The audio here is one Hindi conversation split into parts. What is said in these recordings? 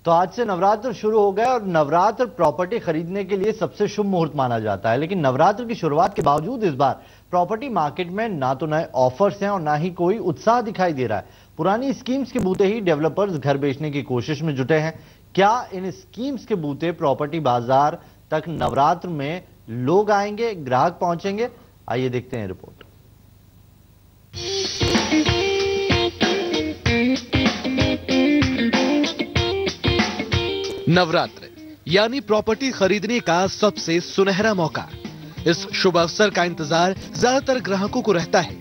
तो आज से नवरात्र शुरू हो गया और नवरात्र प्रॉपर्टी खरीदने के लिए सबसे शुभ मुहूर्त माना जाता है। लेकिन नवरात्र की शुरुआत के बावजूद इस बार प्रॉपर्टी मार्केट में ना तो नए ऑफर्स हैं और ना ही कोई उत्साह दिखाई दे रहा है। पुरानी स्कीम्स के बूते ही डेवलपर्स घर बेचने की कोशिश में जुटे हैं। क्या इन स्कीम्स के बूते प्रॉपर्टी बाजार तक नवरात्र में लोग आएंगे, ग्राहक पहुंचेंगे? आइए देखते हैं रिपोर्ट। नवरात्र यानी प्रॉपर्टी खरीदने का सबसे सुनहरा मौका। इस शुभ अवसर का इंतजार ज्यादातर ग्राहकों को रहता है।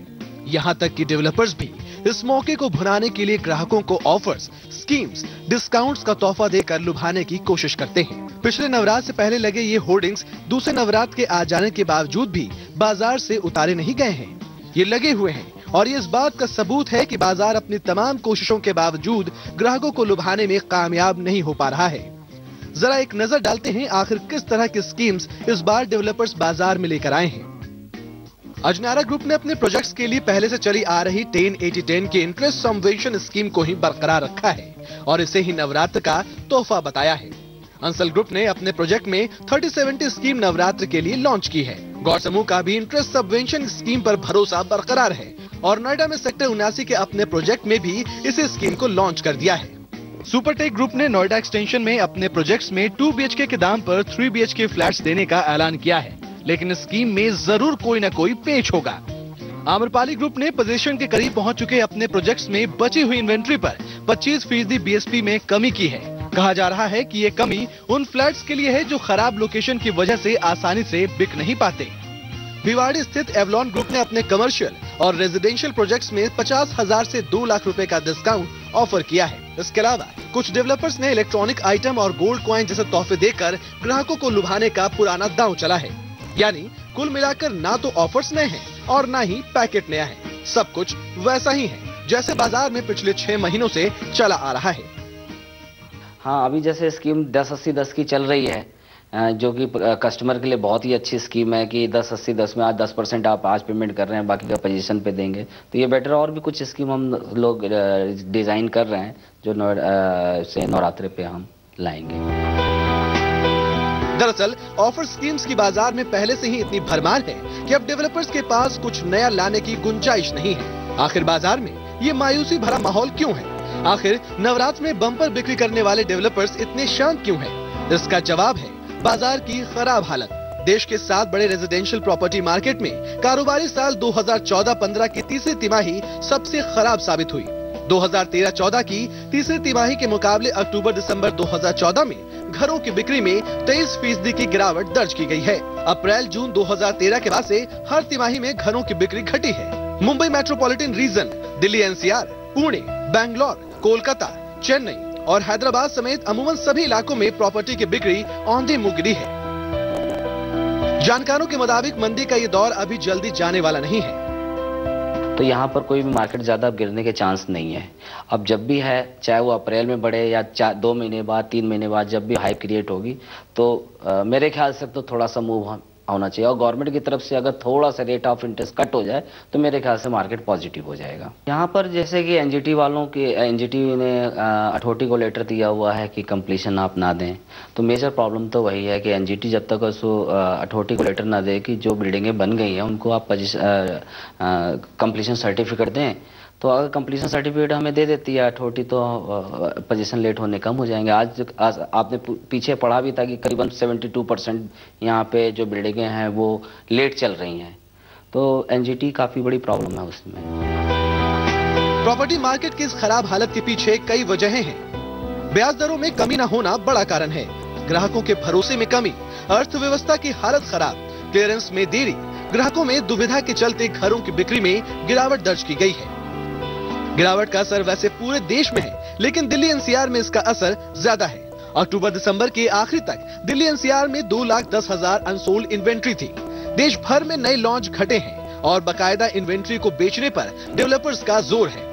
यहाँ तक कि डेवलपर्स भी इस मौके को भुनाने के लिए ग्राहकों को ऑफर्स, स्कीम्स, डिस्काउंट्स का तोहफा देकर लुभाने की कोशिश करते हैं। पिछले नवरात्र से पहले लगे ये होर्डिंग्स दूसरे नवरात्र के आ जाने के बावजूद भी बाजार से उतारे नहीं गए हैं। ये लगे हुए हैं और ये इस बात का सबूत है कि बाजार अपनी तमाम कोशिशों के बावजूद ग्राहकों को लुभाने में कामयाब नहीं हो पा रहा है। जरा एक नजर डालते हैं आखिर किस तरह की स्कीम्स इस बार डेवलपर्स बाजार में लेकर आए हैं। अजनारा ग्रुप ने अपने प्रोजेक्ट्स के लिए पहले से चली आ रही 10-80-10 की इंटरेस्ट सबवेंशन स्कीम को ही बरकरार रखा है और इसे ही नवरात्र का तोहफा बताया है। अंसल ग्रुप ने अपने प्रोजेक्ट में 30-70 स्कीम नवरात्र के लिए लॉन्च की है। गौर समूह का भी इंटरेस्ट सबवेंशन स्कीम पर भरोसा बरकरार है और नोएडा में सेक्टर 79 के अपने प्रोजेक्ट में भी इसी स्कीम को लॉन्च कर दिया है। सुपरटेक ग्रुप ने नोएडा एक्सटेंशन में अपने प्रोजेक्ट्स में 2 BHK के दाम पर 3 BHK फ्लैट्स देने का ऐलान किया है, लेकिन इस स्कीम में जरूर कोई न कोई पेच होगा। आम्रपाली ग्रुप ने पोजीशन के करीब पहुंच चुके अपने प्रोजेक्ट्स में बची हुई इन्वेंट्री पर 25% BSP में कमी की है। कहा जा रहा है कि ये कमी उन फ्लैट्स के लिए है जो खराब लोकेशन की वजह से आसानी से बिक नहीं पाते। भिवाड़ी स्थित एवलॉन ग्रुप ने अपने कमर्शियल और रेजिडेंशियल प्रोजेक्ट्स में 50,000 से 2 लाख रुपए का डिस्काउंट ऑफर किया है। इसके अलावा कुछ डेवलपर्स ने इलेक्ट्रॉनिक आइटम और गोल्ड कॉइन जैसे तोहफे देकर ग्राहकों को लुभाने का पुराना दांव चला है। यानी कुल मिलाकर ना तो ऑफर्स नए हैं और ना ही पैकेट नया है। सब कुछ वैसा ही है जैसे बाजार में पिछले 6 महीनों से चला आ रहा है। हाँ, अभी जैसे स्कीम 10-80-10 की चल रही है, जो कि कस्टमर के लिए बहुत ही अच्छी स्कीम है कि 10-80-10 में आज 10% आप आज पेमेंट कर रहे हैं, बाकी का पोजीशन पे देंगे, तो ये बेटर। और भी कुछ स्कीम हम लोग डिजाइन कर रहे हैं जो नवरात्रि पे हम लाएंगे। दरअसल ऑफर स्कीम्स की बाजार में पहले से ही इतनी भरमार है कि अब डेवलपर्स के पास कुछ नया लाने की गुंजाइश नहीं है। आखिर बाजार में ये मायूसी भरा माहौल क्यों है? आखिर नवरात्र में बम्पर बिक्री करने वाले डेवलपर्स इतने शांत क्यों हैं? इसका जवाब है बाजार की खराब हालत। देश के 7 बड़े रेजिडेंशियल प्रॉपर्टी मार्केट में कारोबारी साल 2014-15 की तीसरी तिमाही सबसे खराब साबित हुई। 2013-14 की तीसरी तिमाही के मुकाबले अक्टूबर-दिसंबर 2014 में घरों की बिक्री में 23% की गिरावट दर्ज की गई है। अप्रैल-जून 2013 के बाद से हर तिमाही में घरों की बिक्री घटी है। Mumbai metropolitan region, Delhi NCR, Pune, Bangalore, Kolkata, Chennai और हैदराबाद समेत अमूमन सभी इलाकों में प्रॉपर्टी की बिक्री औंधे मुँह गिरी है। जानकारों के मुताबिक मंदी का ये दौर अभी जल्दी जाने वाला नहीं है। तो यहाँ पर कोई भी मार्केट ज्यादा गिरने के चांस नहीं है। अब जब भी है, चाहे वो अप्रैल में बढ़े या 2 महीने बाद, 3 महीने बाद, जब भी हाइप क्रिएट होगी तो मेरे ख्याल से तो थोड़ा सा मूव होना चाहिए। और गवर्नमेंट की तरफ से अगर थोड़ा सा रेट ऑफ इंटरेस्ट कट हो जाए तो मेरे ख्याल से मार्केट पॉजिटिव हो जाएगा। यहाँ पर जैसे कि एनजीटी ने अथॉरिटी को लेटर दिया हुआ है कि कंप्लीशन आप ना दें, तो मेजर प्रॉब्लम तो वही है कि एनजीटी जब तक उसको अथॉरिटी को लेटर ना दे कि जो बिल्डिंगें बन गई हैं उनको आप कंप्लीशन सर्टिफिकेट दें, तो अगर कंप्लीशन सर्टिफिकेट हमें दे देती है अथॉरिटी तो पोजीशन लेट होने कम हो जाएंगे। आज आपने पीछे पढ़ा भी था कि करीबन 72% यहाँ पे जो बिल्डिंगें हैं वो लेट चल रही हैं, तो एनजीटी काफी बड़ी प्रॉब्लम है उसमें। प्रॉपर्टी मार्केट की इस खराब हालत के पीछे कई वजहें हैं। ब्याज दरों में कमी न होना बड़ा कारण है, ग्राहकों के भरोसे में कमी, अर्थव्यवस्था की हालत खराब, क्लियरेंस में देरी, ग्राहकों में दुविधा के चलते घरों की बिक्री में गिरावट दर्ज की गई है। गिरावट का असर वैसे पूरे देश में है, लेकिन दिल्ली NCR में इसका असर ज्यादा है। अक्टूबर-दिसंबर के आखिरी तक दिल्ली NCR में 2,10,000 अनसोल्ड इन्वेंट्री थी। देश भर में नए लॉन्च घटे हैं और बकायदा इन्वेंट्री को बेचने पर डेवलपर्स का जोर है।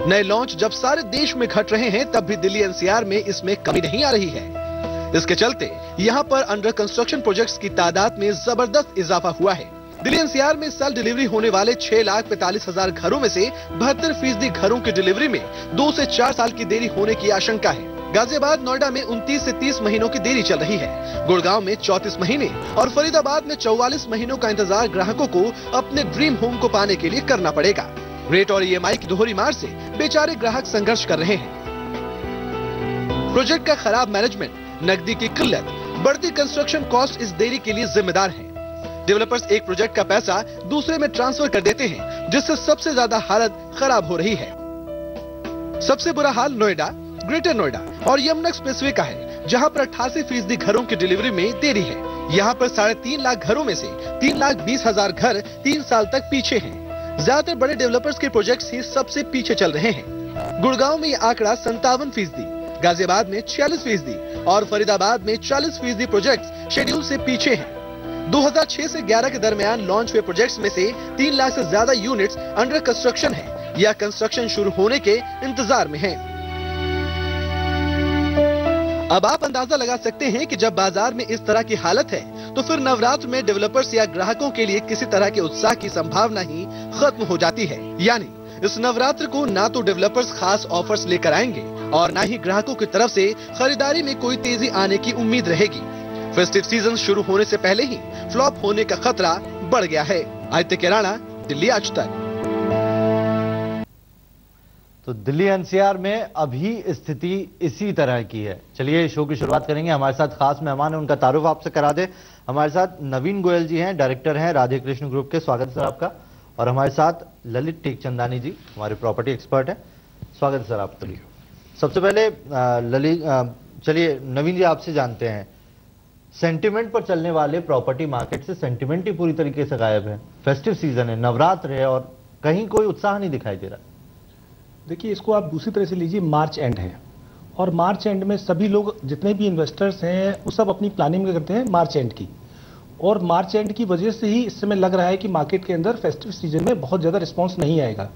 नए लॉन्च जब सारे देश में घट रहे हैं, तब भी दिल्ली NCR में इसमें कमी नहीं आ रही है। इसके चलते यहाँ पर अंडर कंस्ट्रक्शन प्रोजेक्ट्स की तादाद में जबरदस्त इजाफा हुआ है। दिल्ली NCR में साल डिलीवरी होने वाले 6,45,000 घरों में से 72% घरों की डिलीवरी में 2 से 4 साल की देरी होने की आशंका है। गाजियाबाद नोएडा में 29 से 30 महीनों की देरी चल रही है। गुड़गांव में 34 महीने और फरीदाबाद में 44 महीनों का इंतजार ग्राहकों को अपने ड्रीम होम को पाने के लिए करना पड़ेगा। रेट और EMI की दोहरी मार से बेचारे ग्राहक संघर्ष कर रहे हैं। प्रोजेक्ट का खराब मैनेजमेंट, नकदी की किल्लत, बढ़ती कंस्ट्रक्शन कॉस्ट इस देरी के लिए जिम्मेदार है। डेवलपर्स एक प्रोजेक्ट का पैसा दूसरे में ट्रांसफर कर देते हैं, जिससे सबसे ज्यादा हालत खराब हो रही है। सबसे बुरा हाल नोएडा, ग्रेटर नोएडा और यमुना एक्सप्रेसवे का है, जहां पर 88% घरों की डिलीवरी में देरी है। यहां पर 3.5 लाख घरों में से 3,20,000 घर 3 साल तक पीछे हैं। ज्यादातर बड़े डेवलपर्स के प्रोजेक्ट्स ही सबसे पीछे चल रहे हैं। गुड़गांव में यह आंकड़ा 57%, गाजियाबाद में 46% और फरीदाबाद में 40% प्रोजेक्ट्स शेड्यूल से पीछे हैं। 2006 से 11 के दरमियान लॉन्च हुए प्रोजेक्ट्स में से 3 लाख से ज्यादा यूनिट्स अंडर कंस्ट्रक्शन है या कंस्ट्रक्शन शुरू होने के इंतजार में हैं। अब आप अंदाजा लगा सकते हैं कि जब बाजार में इस तरह की हालत है तो फिर नवरात्र में डेवलपर्स या ग्राहकों के लिए किसी तरह के उत्साह की संभावना ही खत्म हो जाती है। यानी इस नवरात्र को ना तो डेवलपर्स खास ऑफर्स लेकर आएंगे और ना ही ग्राहकों की तरफ से खरीदारी में कोई तेजी आने की उम्मीद रहेगी। फेस्टिव सीजन शुरू होने से पहले ही फ्लॉप होने का खतरा बढ़ गया है। आदित्य केराना, दिल्ली आज तक। तो दिल्ली NCR में अभी स्थिति इसी तरह की है। चलिए शो की शुरुआत करेंगे। हमारे साथ खास मेहमान है, उनका तारुफ आपसे करा दे। हमारे साथ नवीन गोयल जी हैं, डायरेक्टर हैं राधे कृष्ण ग्रुप के। स्वागत है सर आपका। और हमारे साथ ललित टेकचंदानी जी, हमारे प्रॉपर्टी एक्सपर्ट हैं। स्वागत है सर आपका। सबसे पहले चलिए नवीन जी आपसे जानते हैं, सेंटिमेंट पर चलने वाले प्रॉपर्टी मार्केट से सेंटिमेंट ही पूरी तरीके से गायब है। फेस्टिव सीजन है, नवरात्र है और कहीं कोई उत्साह नहीं दिखाई दे रहा। देखिए, इसको आप दूसरी तरह से लीजिए, मार्च एंड है और मार्च एंड में सभी लोग, जितने भी इन्वेस्टर्स हैं, वो सब अपनी प्लानिंग करते हैं मार्च एंड की। और मार्च एंड की वजह से ही इस समय लग रहा है कि मार्केट के अंदर फेस्टिव सीजन में बहुत ज़्यादा रिस्पांस नहीं आएगा।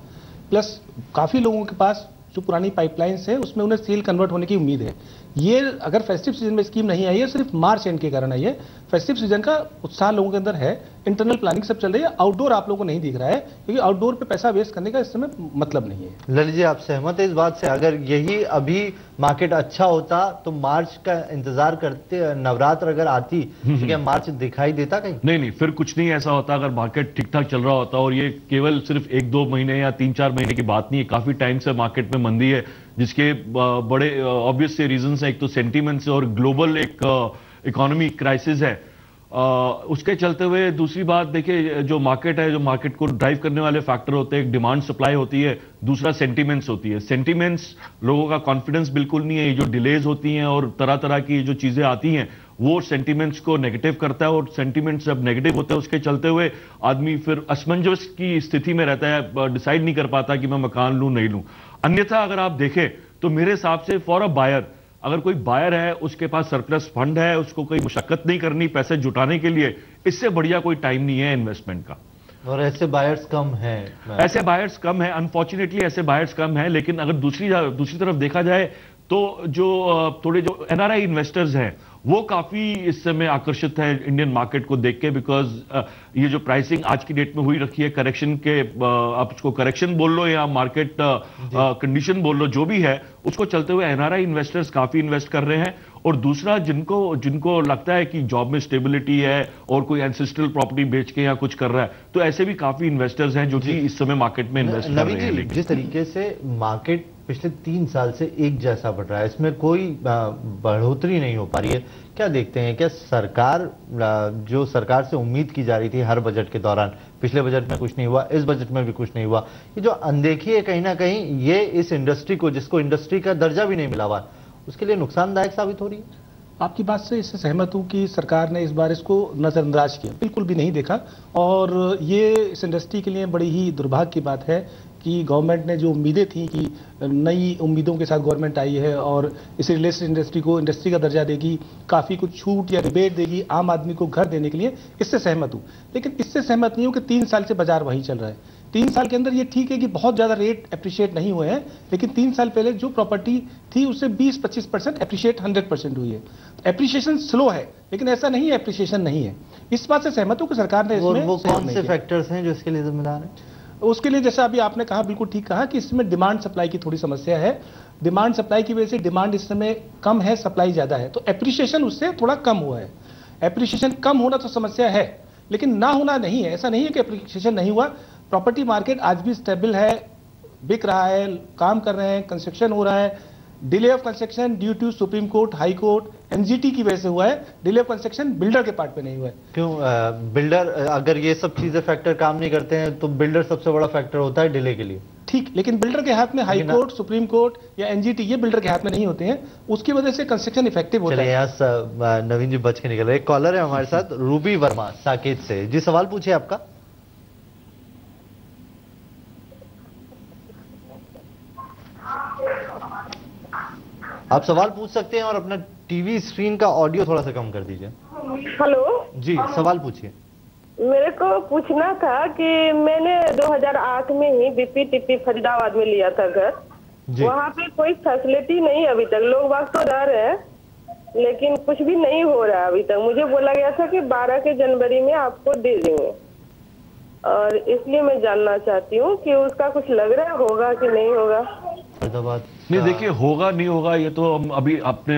प्लस काफ़ी लोगों के पास जो पुरानी पाइपलाइंस है उसमें उन्हें सेल कन्वर्ट होने की उम्मीद है। ये अगर फेस्टिव सीजन में स्कीम नहीं आई है, सिर्फ मार्च एंड के कारण आई है। फेस्टिव सीजन का उत्साह लोगों के अंदर है, इंटरनल प्लानिंग सब चल रही है। आउटडोर आप लोगों को नहीं दिख रहा है, क्योंकि आउटडोर पे पैसा वेस्ट करने का इस समय मतलब नहीं है। ललित जी, आप सहमत है इस बात से? अगर यही अभी मार्केट अच्छा होता तो मार्च का इंतजार करते, नवरात्र अगर आती तो क्या मार्च दिखाई देता कहीं? नहीं, फिर कुछ नहीं ऐसा होता। अगर मार्केट ठीक ठाक चल रहा होता, और ये केवल सिर्फ 1-2 महीने या 3-4 महीने की बात नहीं है, काफी टाइम से मार्केट में मंदी है, जिसके बड़े ऑब्वियस से रीजंस हैं। एक तो सेंटीमेंट्स और ग्लोबल एक इकोनॉमी क्राइसिस है, उसके चलते हुए। दूसरी बात देखिए, जो मार्केट है, जो मार्केट को ड्राइव करने वाले फैक्टर होते हैं, एक डिमांड सप्लाई होती है, दूसरा सेंटीमेंट्स होती है। सेंटीमेंट्स, लोगों का कॉन्फिडेंस बिल्कुल नहीं है। ये जो डिलेज होती हैं और तरह तरह की जो चीजें आती हैं, वो सेंटीमेंट्स को नेगेटिव करता है, और सेंटीमेंट्स जब नेगेटिव होते हैं उसके चलते हुए आदमी फिर असमंजस की स्थिति में रहता है, डिसाइड नहीं कर पाता कि मैं मकान लूं नहीं लूं। अन्यथा अगर आप देखें तो मेरे हिसाब से फॉर अ बायर, अगर कोई बायर है, उसके पास सरप्लस फंड है, उसको कोई मुशक्कत नहीं करनी पैसे जुटाने के लिए, इससे बढ़िया कोई टाइम नहीं है इन्वेस्टमेंट का। और ऐसे बायर्स कम हैं। ऐसे बायर्स कम है, अनफॉर्चुनेटली ऐसे बायर्स कम है। लेकिन अगर दूसरी तरफ देखा जाए तो जो थोड़े जो NRI इन्वेस्टर्स हैं, वो काफी इस समय आकर्षित है इंडियन मार्केट को देख के, बिकॉज ये जो प्राइसिंग आज की डेट में हुई रखी है, करेक्शन के, आप उसको करेक्शन बोल लो या मार्केट कंडीशन बोल लो, जो भी है, उसको चलते हुए NRI इन्वेस्टर्स काफी इन्वेस्ट कर रहे हैं। और दूसरा, जिनको लगता है कि जॉब में स्टेबिलिटी है और कोई एंसेस्ट्रल प्रॉपर्टी बेच के या कुछ कर रहा है, तो ऐसे भी काफी इन्वेस्टर्स हैं जो कि इस समय मार्केट में इन्वेस्ट कर रहे हैं। जिस तरीके से मार्केट पिछले 3 साल से एक जैसा बढ़ रहा है, इसमें कोई बढ़ोतरी नहीं हो पा रही है, क्या देखते हैं? क्या सरकार, जो सरकार से उम्मीद की जा रही थी हर बजट के दौरान, पिछले बजट में कुछ नहीं हुआ, इस बजट में भी कुछ नहीं हुआ, ये जो अनदेखी है कहीं ना कहीं, ये इस इंडस्ट्री को, जिसको इंडस्ट्री का दर्जा भी नहीं मिला हुआ, उसके लिए नुकसानदायक साबित हो रही है? आपकी बात से इससे सहमत हूं कि सरकार ने इस बार इसको नजरअंदाज किया, बिल्कुल भी नहीं देखा। और ये इस इंडस्ट्री के लिए बड़ी ही दुर्भाग्य की बात है कि गवर्नमेंट ने जो उम्मीदें थी, कि नई उम्मीदों के साथ गवर्नमेंट आई है और इस रियल एस्टेट इंडस्ट्री को इंडस्ट्री का दर्जा देगी, काफ़ी कुछ छूट या रिबेट देगी आम आदमी को घर देने के लिए, इससे सहमत हूँ। लेकिन इससे सहमत नहीं हूँ कि 3 साल से बाजार वहीं चल रहा है। 3 साल के अंदर ये ठीक है कि बहुत ज़्यादा रेट अप्रिशिएट नहीं हुए हैं, लेकिन 3 साल पहले जो प्रॉपर्टी थी उससे 20-25% अप्रिशिएट 100% हुई है। एप्रिशिएशन स्लो है, लेकिन ऐसा नहीं है एप्रिशिएशन नहीं है। इस बात से सहमत हूँ कि सरकार ने इसमें वो कौन से फैक्टर्स हैं जो इसके लिए जिम्मेदार हैं? उसके लिए जैसा अभी आपने कहा, बिल्कुल ठीक कहा कि इसमें डिमांड सप्लाई की थोड़ी समस्या है। डिमांड सप्लाई की वजह से डिमांड इस समय कम है, सप्लाई ज्यादा है, तो एप्रिसिएशन उससे थोड़ा कम हुआ है। एप्रिसिएशन कम होना तो समस्या है, लेकिन ना होना नहीं है। ऐसा नहीं है कि एप्रिसिएशन नहीं हुआ। प्रॉपर्टी मार्केट आज भी स्टेबल है, बिक रहा है, काम कर रहे हैं, कंस्ट्रक्शन हो रहा है। Delay of construction due to supreme court, high court, NGT की वजह से हुआ है। डिले ऑफ कंस्ट्रक्शन बिल्डर के पार्ट पे नहीं हुआ है। क्यों? बिल्डर अगर ये सब चीजें फैक्टर काम नहीं करते हैं तो बिल्डर सबसे बड़ा फैक्टर होता है डिले के लिए। ठीक, लेकिन बिल्डर के हाथ में हाई कोर्ट, सुप्रीम कोर्ट या एनजीटी, ये बिल्डर के हाथ में नहीं होते हैं, उसकी वजह से कंस्ट्रक्शन इफेक्टिव होता है। यहाँ नवीन जी बच के निकल रहे। एक कॉलर है हमारे साथ, रूबी वर्मा साकेत से। जी सवाल पूछिए आपका। आप सवाल पूछ सकते हैं और अपना टीवी स्क्रीन का ऑडियो थोड़ा सा कम कर दीजिए। हेलो जी सवाल पूछिए। मेरे को पूछना था कि मैंने 2008 में ही बीपीटीपी फरीदाबाद में लिया था घर। वहाँ पे कोई फैसिलिटी नहीं अभी तक। लोग बाग तो रह रहे हैं लेकिन कुछ भी नहीं हो रहा है अभी तक। मुझे बोला गया था कि 12 के जनवरी में आपको दे देंगे, और इसलिए मैं जानना चाहती हूँ कि उसका कुछ लग रहा होगा कि नहीं होगा। नहीं देखिए, होगा नहीं होगा ये तो हम अभी अपने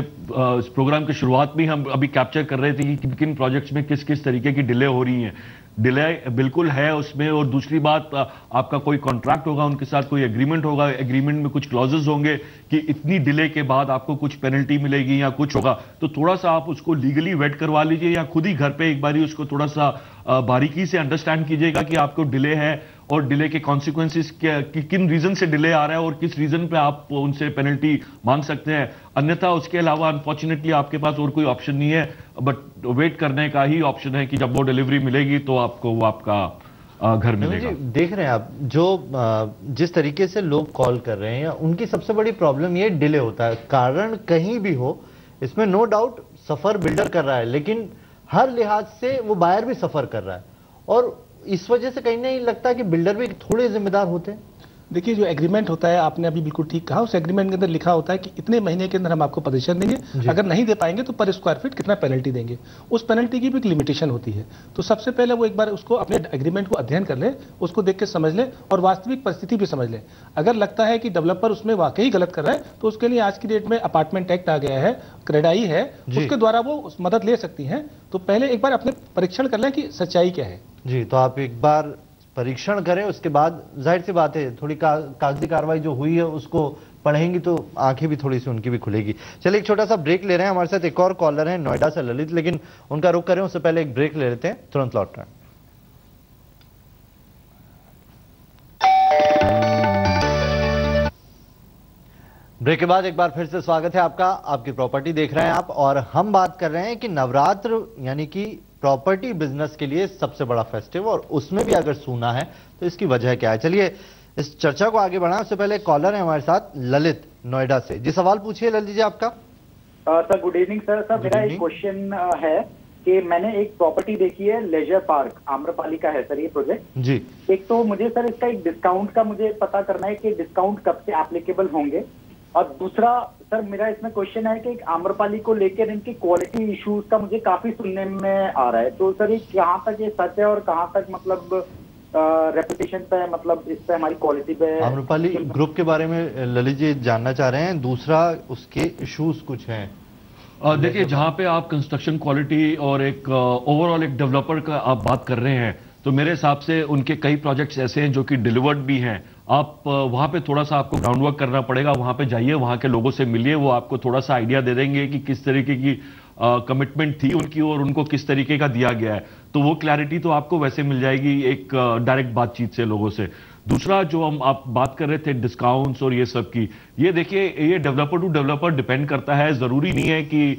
इस प्रोग्राम की शुरुआत में हम अभी कैप्चर कर रहे थे कि किन प्रोजेक्ट्स में किस किस तरीके की डिले हो रही है। डिले बिल्कुल है उसमें। और दूसरी बात, आपका कोई कॉन्ट्रैक्ट होगा, उनके साथ कोई एग्रीमेंट होगा, एग्रीमेंट में कुछ क्लॉजेस होंगे कि इतनी डिले के बाद आपको कुछ पेनल्टी मिलेगी या कुछ होगा। तो थोड़ा सा आप उसको लीगली वेट करवा लीजिए या खुद ही घर पे एक बारी उसको थोड़ा सा बारीकी से अंडरस्टैंड कीजिएगा कि आपको डिले है और डिले के कॉन्सिक्वेंसेस किन रीजन से डिले आ रहा है और किस रीजन पे आप उनसे पेनल्टी मांग सकते हैं। अन्यथा उसके अलावा अनफॉर्चुनेटली आपके पास और कोई ऑप्शन नहीं है, बट वेट करने का ही ऑप्शन है कि जब वो डिलीवरी मिलेगी तो आपको वो आपका घर मिलेगा। देख रहे हैं आप जो जिस तरीके से लोग कॉल कर रहे हैं, उनकी सबसे बड़ी प्रॉब्लम ये डिले होता है। कारण कहीं भी हो, इसमें नो डाउट सफर बिल्डर कर रहा है, लेकिन हर लिहाज से वो बायर भी सफर कर रहा है, और इस वजह से कहीं नहीं लगता कि बिल्डर भी थोड़े जिम्मेदार होते हैं। देखिए, जो एग्रीमेंट होता है, आपने अभी बिल्कुल ठीक कहा, उस एग्रीमेंट के अंदर लिखा होता है कि इतने महीने के अंदर हम आपको पोजीशन देंगे, अगर नहीं दे पाएंगे तो पर स्क्वायर फीट कितना पेनल्टी देंगे। उस पेनल्टी की भी एक लिमिटेशन होती है। तो सबसे पहले वो एक बार उसको अपने एग्रीमेंट को अध्ययन कर ले, उसको देख के समझ ले और वास्तविक परिस्थिति भी समझ ले। अगर लगता है कि डेवलपर उसमें वाकई गलत कर रहा है तो उसके लिए आज की डेट में अपार्टमेंट एक्ट आ गया है, क्रेडाई है, उसके द्वारा वो मदद ले सकती हैं। तो पहले एक बार अपने परीक्षण कर लें कि सच्चाई क्या है। जी, तो आप एक बार परीक्षण करें, उसके बाद जाहिर सी बात है थोड़ी कागजी कार्रवाई जो हुई है उसको पढ़ेंगी तो आंखें भी थोड़ी सी उनकी भी खुलेगी। चलिए एक छोटा सा ब्रेक ले रहे हैं। हमारे साथ एक और कॉलर है नोएडा से ललित, लेकिन उनका रुख करें उससे पहले एक ब्रेक ले लेते हैं, तुरंत लौट रहे हैं। ब्रेक के बाद एक बार फिर से स्वागत है आपका। आपकी प्रॉपर्टी देख रहे हैं आप, और हम बात कर रहे हैं कि नवरात्र यानी कि प्रॉपर्टी बिजनेस के लिए सबसे बड़ा फेस्टिव, और उसमें भी अगर सूना है तो इसकी वजह क्या है। चलिए इस चर्चा को आगे बढ़ाएं। उससे पहले कॉलर है हमारे साथ ललित नोएडा से। जी सवाल पूछिए ललित जी आपका। Sir good evening sir. Sir मेरा एक क्वेश्चन है कि मैंने एक प्रॉपर्टी देखी है लेजर पार्क, आम्रपाली का है सर ये प्रोजेक्ट जी। एक तो मुझे सर इसका एक डिस्काउंट का मुझे पता करना है कि डिस्काउंट कब से एप्लीकेबल होंगे, और दूसरा सर मेरा इसमें क्वेश्चन है कि आम्रपाली को लेकर इनकी क्वालिटी इश्यूज का मुझे काफी सुनने में आ रहा है। तो सर ये कहाँ तक ये सच है और कहाँ तक मतलब रेपुटेशन पे, मतलब इस पे हमारी क्वालिटी पे। आम्रपाली ग्रुप के बारे में ललित जी जानना चाह रहे हैं, दूसरा उसके इश्यूज कुछ हैं। देखिए, जहाँ पे आप कंस्ट्रक्शन क्वालिटी और एक ओवरऑल एक डेवलपर का आप बात कर रहे हैं, तो मेरे हिसाब से उनके कई प्रोजेक्ट्स ऐसे हैं जो कि डिलीवर्ड भी हैं। आप वहाँ पे थोड़ा सा आपको ग्राउंड वर्क करना पड़ेगा, वहाँ पे जाइए, वहाँ के लोगों से मिलिए, वो आपको थोड़ा सा आइडिया दे देंगे कि किस तरीके की कमिटमेंट थी उनकी और उनको किस तरीके का दिया गया है। तो वो क्लैरिटी तो आपको वैसे मिल जाएगी एक डायरेक्ट बातचीत से लोगों से। दूसरा जो हम आप बात कर रहे थे डिस्काउंट्स और ये सब की, ये देखिए ये डेवलपर टू डेवलपर डिपेंड करता है। जरूरी नहीं है कि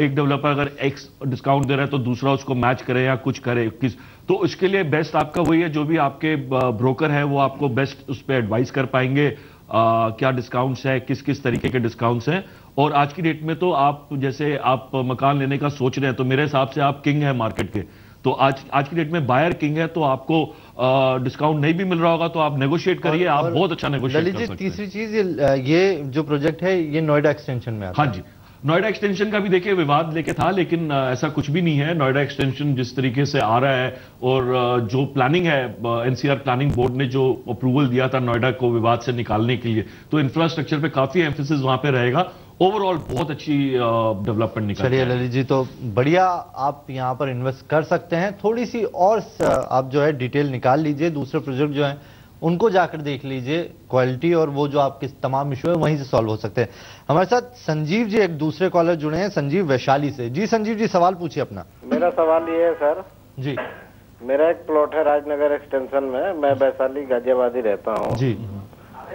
एक डेवलपर अगर एक्स डिस्काउंट दे रहा है तो दूसरा उसको मैच करे या कुछ करे किस। तो इसके लिए बेस्ट आपका वही है, जो भी आपके ब्रोकर है वो आपको बेस्ट उस पर एडवाइस कर पाएंगे क्या डिस्काउंट्स है, किस किस तरीके के डिस्काउंट्स हैं। और आज की डेट में तो आप जैसे आप मकान लेने का सोच रहे हैं तो मेरे हिसाब से आप किंग है मार्केट के। तो आज की डेट में बायर किंग है, तो आपको डिस्काउंट नहीं भी मिल रहा होगा तो आप नेगोशिएट करिए, आप बहुत अच्छा नेगोशिएट कर सकते हैं। तीसरी चीज, ये जो प्रोजेक्ट है ये नोएडा एक्सटेंशन में आता है। हाँ जी, नोएडा एक्सटेंशन का भी देखिए विवाद लेके था, लेकिन ऐसा कुछ भी नहीं है। नोएडा एक्सटेंशन जिस तरीके से आ रहा है और जो प्लानिंग है, एनसीआर प्लानिंग बोर्ड ने जो अप्रूवल दिया था नोएडा को विवाद से निकालने के लिए, तो इंफ्रास्ट्रक्चर पे काफी एम्फेसिस वहां पे रहेगा। ओवरऑल बहुत अच्छी डेवलपमेंट निकल। चलिए ललित जी, तो बढ़िया, आप यहाँ पर इन्वेस्ट कर सकते हैं। थोड़ी सी और आप जो है डिटेल निकाल लीजिए, दूसरे प्रोजेक्ट जो हैं उनको जाकर देख लीजिए, क्वालिटी और वो जो आपके तमाम इशू है वहीं से सॉल्व हो सकते हैं। हमारे साथ संजीव जी एक दूसरे कॉलर जुड़े हैं, संजीव वैशाली से। जी संजीव जी, सवाल पूछिए अपना। मेरा सवाल ये है सर जी, मेरा एक प्लॉट है राजनगर एक्सटेंशन में, मैं वैशाली गाजियाबादी रहता हूँ जी।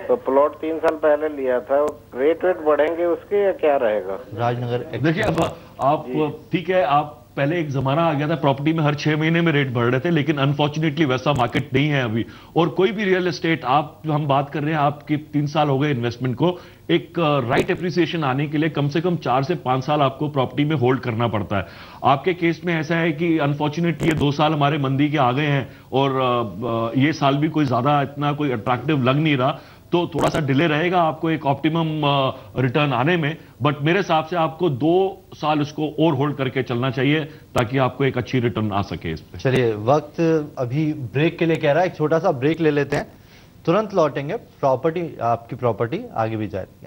तो प्लॉट 3 साल पहले लिया था, रेट वेट बढ़ेंगे उसके या क्या रहेगा? राजनगर देखिए, अब आप ठीक है, आप पहले एक जमाना आ गया था प्रॉपर्टी में हर 6 महीने में रेट बढ़ रहे थे, लेकिन अनफॉर्चुनेटली वैसा मार्केट नहीं है अभी। और कोई भी रियल एस्टेट, आप हम बात कर रहे हैं, आपके 3 साल हो गए इन्वेस्टमेंट को, एक राइट एप्रिसिएशन आने के लिए कम से कम 4 से 5 साल आपको प्रॉपर्टी में होल्ड करना पड़ता है। आपके केस में ऐसा है कि अनफॉर्चुनेटली ये 2 साल हमारे मंदी के आ गए हैं और ये साल भी कोई ज्यादा इतना कोई अट्रैक्टिव लग नहीं रहा, तो थोड़ा सा डिले रहेगा आपको एक ऑप्टिमम रिटर्न आने में। बट मेरे हिसाब से आपको 2 साल उसको और होल्ड करके चलना चाहिए ताकि आपको एक अच्छी रिटर्न आ सके इस पे। चलिए, वक्त अभी ब्रेक के लिए कह रहा है, एक छोटा सा ब्रेक ले लेते हैं, तुरंत लौटेंगे। प्रॉपर्टी, आपकी प्रॉपर्टी आगे भी जाएगी।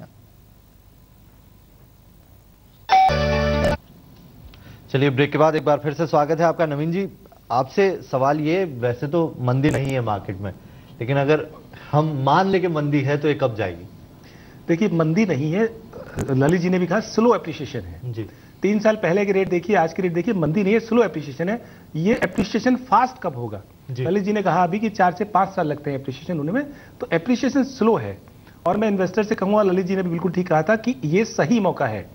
चलिए, ब्रेक के बाद एक बार फिर से स्वागत है आपका। नवीन जी, आपसे सवाल ये, वैसे तो मंदी नहीं है मार्केट में, लेकिन अगर हम मान ले कि मंदी है तो ये कब जाएगी? देखिए, मंदी नहीं है, ललित जी ने भी कहा स्लो एप्रिसिएशन है जी। 3 साल पहले के रेट देखिए, आज के रेट देखिए, मंदी नहीं है, स्लो एप्रिसिएशन है। ये एप्रिसिएशन फास्ट कब होगा? ललित जी ने कहा अभी कि 4 से 5 साल लगते हैं एप्रिसिएशन होने में, तो एप्रिसिएशन स्लो है। और मैं इन्वेस्टर से कहूंगा, ललित जी ने भी बिल्कुल ठीक कहा था कि ये सही मौका है।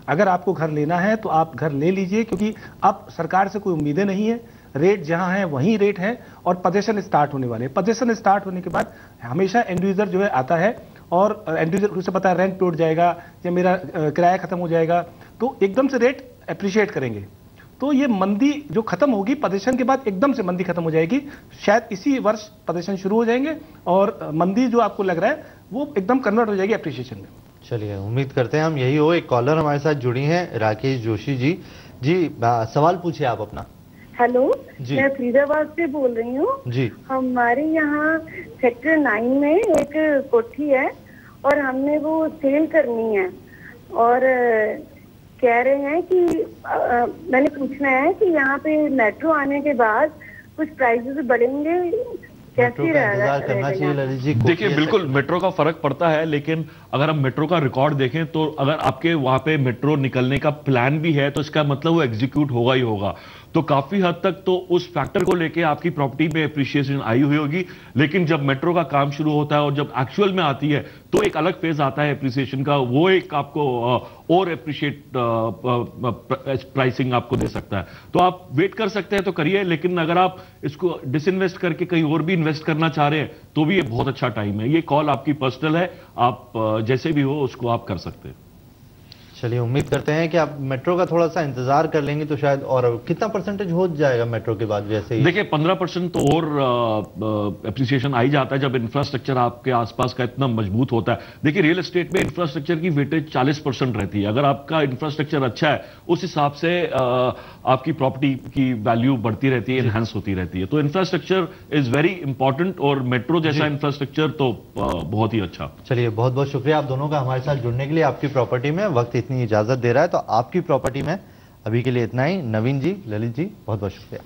अगर आपको घर लेना है तो आप घर ले लीजिए, क्योंकि अब सरकार से कोई उम्मीदें नहीं है, रेट जहां है वहीं रेट है और पोजीशन स्टार्ट होने वाले हैं। पोजीशन स्टार्ट होने के बाद हमेशा एंड यूजर जो है आता है और एंड यूजर उसे पता है रेंट पे उठ जाएगा या मेरा किराया खत्म हो जाएगा, तो एकदम से रेट अप्रिशिएट करेंगे। तो ये मंदी जो खत्म होगी, पोजीशन के बाद एकदम से मंदी खत्म हो जाएगी। शायद इसी वर्ष पोजीशन शुरू हो जाएंगे और मंदी जो आपको लग रहा है वो एकदम कन्वर्ट हो जाएगी अप्रिशिएशन में। चलिए, उम्मीद करते हैं हम यही हो। एक कॉलर हमारे साथ जुड़ी हैं, राकेश जोशी जी। जी, सवाल पूछिए आप अपना। हेलो, मैं फरीदाबाद से बोल रही हूँ जी। हमारे यहाँ सेक्टर 9 में एक कोठी है और हमने वो सेल करनी है और कह रहे हैं कि मैंने पूछना है कि यहाँ पे मेट्रो आने के बाद कुछ प्राइसेस बढ़ेंगे, कैसे करना चाहिए ललित जी? देखिए, बिल्कुल मेट्रो का फर्क पड़ता है, लेकिन अगर हम मेट्रो का रिकॉर्ड देखें तो अगर आपके वहां पे मेट्रो निकलने का प्लान भी है तो इसका मतलब वो एग्जीक्यूट होगा ही होगा। तो काफी हद तक तो उस फैक्टर को लेके आपकी प्रॉपर्टी में एप्रिसिएशन आई हुई होगी, लेकिन जब मेट्रो का काम शुरू होता है और जब एक्चुअल में आती है तो एक अलग फेज आता है एप्रिसिएशन का, वो एक आपको और एप्रिशिएट प्राइसिंग आपको दे सकता है। तो आप वेट कर सकते हैं तो करिए, लेकिन अगर आप इसको डिसइन्वेस्ट करके कहीं और भी इन्वेस्ट करना चाह रहे हैं तो भी ये बहुत अच्छा टाइम है। ये कॉल आपकी पर्सनल है, आप जैसे भी हो उसको आप कर सकते हैं। चलिए, उम्मीद करते हैं कि आप मेट्रो का थोड़ा सा इंतजार कर लेंगे तो शायद। और कितना परसेंटेज हो जाएगा मेट्रो के बाद? वैसे ही देखिए, 15% तो और एप्रिसिएशन आ ही जाता है जब इंफ्रास्ट्रक्चर आपके आसपास का इतना मजबूत होता है। देखिए, रियल एस्टेट में इंफ्रास्ट्रक्चर की वेटेज 40% रहती है। अगर आपका इंफ्रास्ट्रक्चर अच्छा है, उस हिसाब से आपकी प्रॉपर्टी की वैल्यू बढ़ती रहती है, एनहांस होती रहती है। तो इंफ्रास्ट्रक्चर इज वेरी इंपॉर्टेंट और मेट्रो जैसा इंफ्रास्ट्रक्चर तो बहुत ही अच्छा। चलिए, बहुत बहुत शुक्रिया आप दोनों का हमारे साथ जुड़ने के लिए। आपकी प्रॉपर्टी में वक्त इतनी इजाजत दे रहा है तो आपकी प्रॉपर्टी में अभी के लिए इतना ही। नवीन जी, ललित जी, बहुत बहुत शुक्रिया।